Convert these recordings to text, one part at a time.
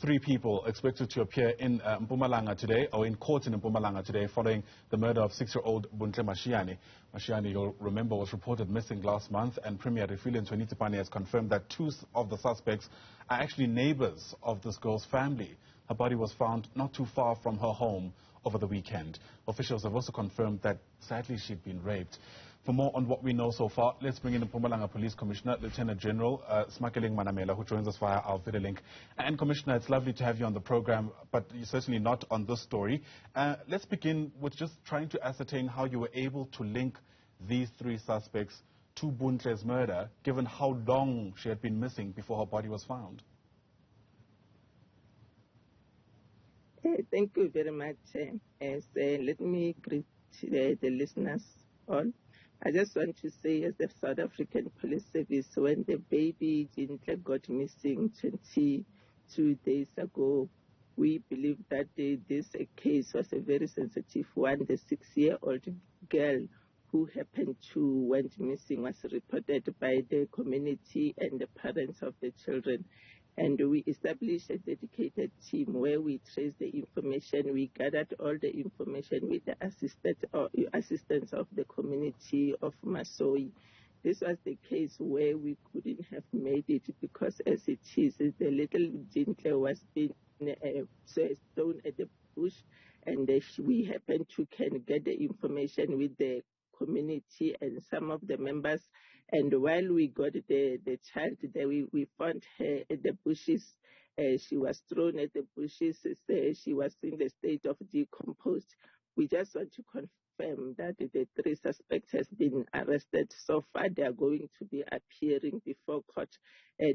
three people expected to appear in Mpumalanga today, or in court in Mpumalanga today, following the murder of 6-year-old Bontle Mashiyane. Mashiyane, you'll remember, was reported missing last month, and Premier Refilwe Mtsweni-Tsipane has confirmed that two of the suspects are actually neighbours of this girl's family. Her body was found not too far from her home over the weekend. Officials have also confirmed that, sadly, she'd been raped. For more on what we know so far, let's bring in the Mpumalanga Police Commissioner, Lieutenant General Semakaleng Manamela, who joins us via our video link. And Commissioner, it's lovely to have you on the program, but you're certainly not on this story. Let's begin with just trying to ascertain how you were able to link these three suspects to Bontle's murder, given how long she had been missing before her body was found. Thank you very much. Let me greet the listeners all. I just want to say, as the South African Police Service, when the baby Bontle got missing 22 days ago, we believe that this case was a very sensitive one. The 6-year-old girl who happened to went missing was reported by the community and the parents of the children. And we established a dedicated team where we traced the information. We gathered all the information with the assistance of the community of Masoyi. This was the case where we couldn't have made it because, as it is, the little Bontle was being thrown at the bush, and we happened to get the information with the community and some of the members. And while we got the child there, we found her at the bushes. She was thrown at the bushes. She was in the state of decomposed. We just want to confirm that the three suspects has been arrested. So far, they are going to be appearing before court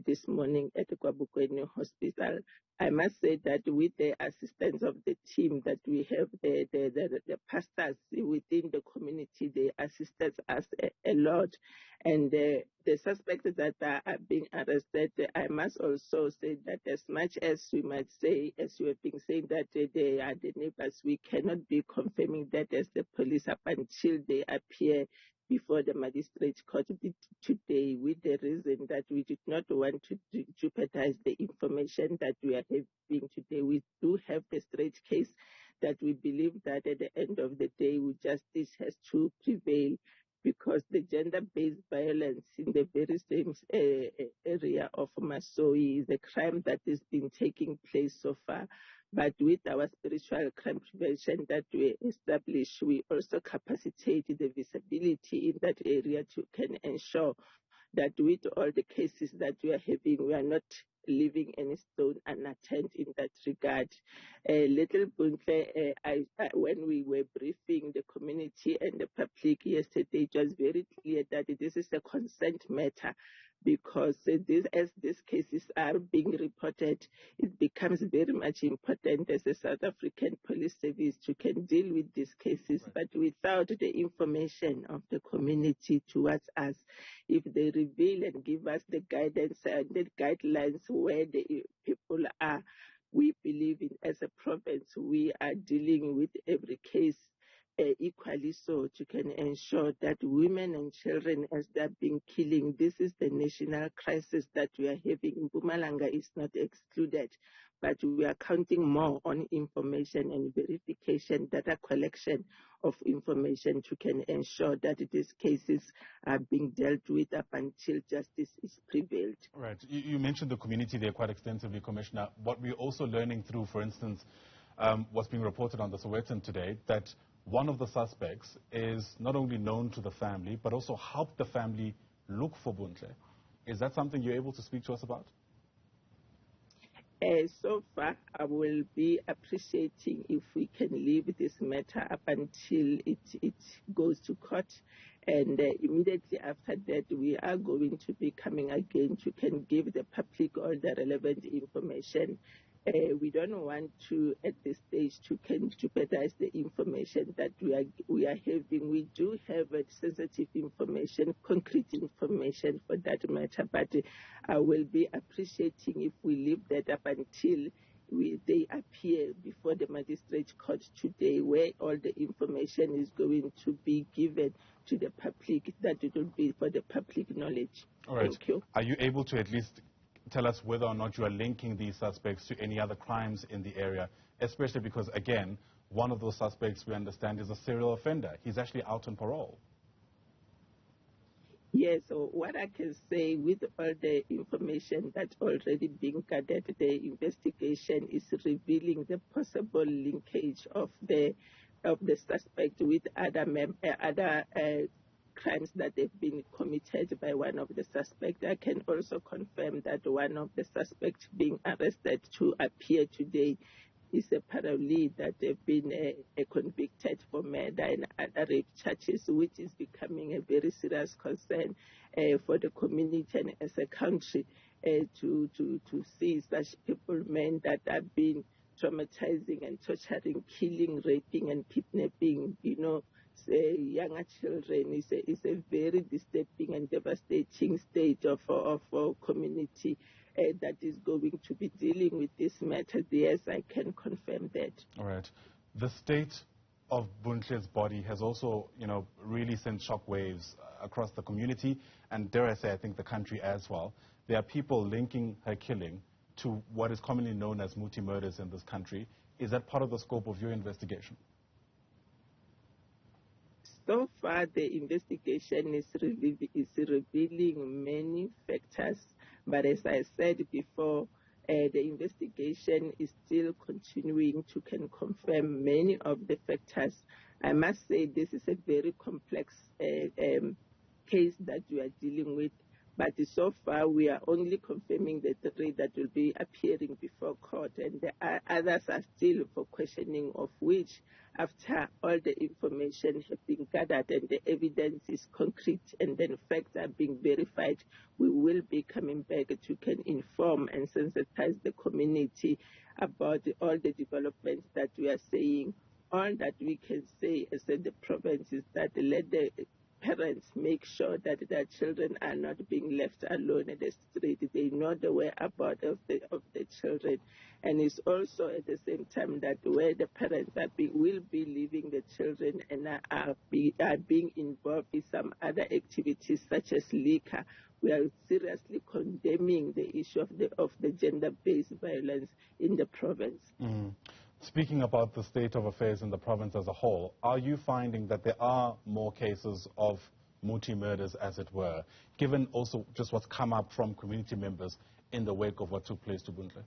this morning at the Kabokweni hospital. I must say that with the assistance of the team that we have, the pastors within the community, they assisted us a lot. And the suspects that are being arrested, I must also say that as much as we might say, as you have been saying, that they are the neighbours, we cannot be confirming that as the police up until they appear before the magistrate court today, with the reason that we did not want to jeopardize the information that we are having today. We do have the straight case that we believe that at the end of the day, justice has to prevail, because the gender-based violence in the very same area of Masoyi is a crime that has been taking place so far. But with our spiritual crime prevention that we establish, we also capacitate the visibility in that area to can ensure that with all the cases that we are having, we are not leaving any stone unattended in that regard. Little Bontle, when we were briefing the community and the public yesterday, it was very clear that this is a consent matter, because as these cases are being reported, it becomes very much important as a South African Police Service to can deal with these cases. Right. But without the information of the community towards us, if they reveal and give us the guidance and the guidelines where the people are, we believe in, as a province, we are dealing with every case equally so to can ensure that women and children, as they're being killing, this is the national crisis that we are having. Mpumalanga is not excluded, but we are counting more on information and verification, data collection of information to can ensure that these cases are being dealt with up until justice is prevailed. Right. You mentioned the community there quite extensively, Commissioner. What we're also learning through, for instance, what's being reported on the Sowetan today, that one of the suspects is not only known to the family, but also helped the family look for Bontle. Is that something you're able to speak to us about? So far, I will be appreciating if we can leave this matter up until it goes to court. And immediately after that, we are going to be coming again to can give the public all the relevant information. We don't want to, at this stage, to jeopardize the information that we are having. We do have sensitive information, concrete information for that matter, but I will be appreciating if we leave that up until they appear before the magistrate court today, where all the information is going to be given to the public, that it will be for the public knowledge. All right. Thank you. Are you able to at least tell us whether or not you are linking these suspects to any other crimes in the area, especially because, again, one of those suspects, we understand, is a serial offender. He's actually out on parole. Yes, so what I can say with all the information that's already being gathered, the investigation is revealing the possible linkage of the suspect with other crimes that have been committed by one of the suspects. I can also confirm that one of the suspects being arrested to appear today is a paralegal that have been convicted for murder and other rape charges, which is becoming a very serious concern for the community and as a country to see such people, men that have been traumatizing and torturing, killing, raping, and kidnapping, younger children is a very disturbing and devastating state of our community that is going to be dealing with this matter. Yes, I can confirm that. All right. The state of Bontle's body has also, really sent shockwaves across the community and, dare I say, I think the country as well. There are people linking her killing to what is commonly known as muti murders in this country. Is that part of the scope of your investigation? So far, the investigation is revealing many factors, but as I said before, the investigation is still continuing to confirm many of the factors. I must say this is a very complex case that we are dealing with, but so far we are only confirming the three that will be appearing before court, and the others are still for questioning, of which, after all the information has been gathered and the evidence is concrete and then facts are being verified, we will be coming back to inform and sensitize the community about all the developments that we are saying. All that we can say as the province is that let the parents make sure that their children are not being left alone at the street. They know the whereabouts of the children. And it's also at the same time that where the parents will be leaving the children and are being involved in some other activities such as liquor, we are seriously condemning the issue of the gender-based violence in the province. Speaking about the state of affairs in the province as a whole, are you finding that there are more cases of muti murders, as it were, given also just what's come up from community members in the wake of what took place to Bontle?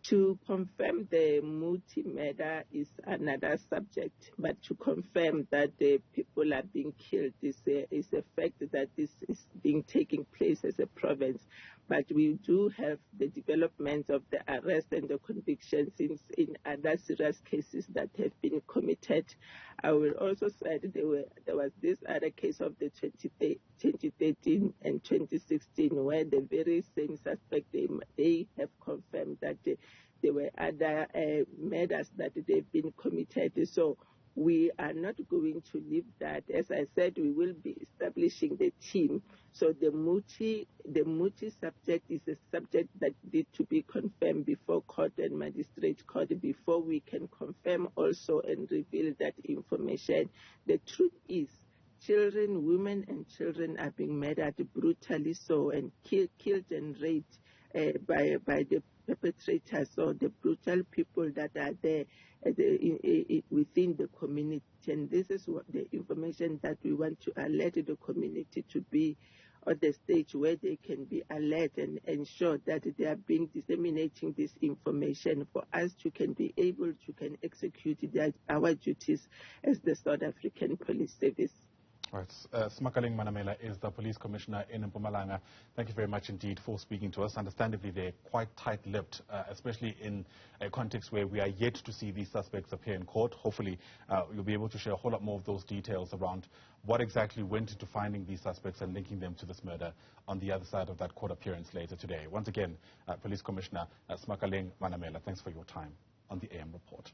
To confirm the muti murder is another subject, but to confirm that the people are being killed is a fact that this is being taking place as a province. But we do have the development of the arrest and the convictions in other serious cases that have been committed. I will also say that there was this other case of the 2013 and 2016 where the very same suspect, they have confirmed that there were other murders that they've been committed. So we are not going to leave that. As I said, we will be establishing the team. So the muti subject is a subject that needs to be confirmed before court and magistrate court before we can confirm also and reveal that information. The truth is, children, women and children are being murdered brutally so and killed and raped by the perpetrators or the brutal people that are there within the community. And this is what the information that we want to alert the community to be on the stage where they can be alert and ensure that they are being disseminating this information for us to can be able to execute our duties as the South African Police Service. Right. Semakaleng Manamela is the police commissioner in Mpumalanga. Thank you very much indeed for speaking to us. Understandably, they're quite tight-lipped, especially in a context where we are yet to see these suspects appear in court. Hopefully, you'll be able to share a whole lot more of those details around what exactly went into finding these suspects and linking them to this murder on the other side of that court appearance later today. Once again, Police Commissioner Semakaleng Manamela, thanks for your time on the AM Report.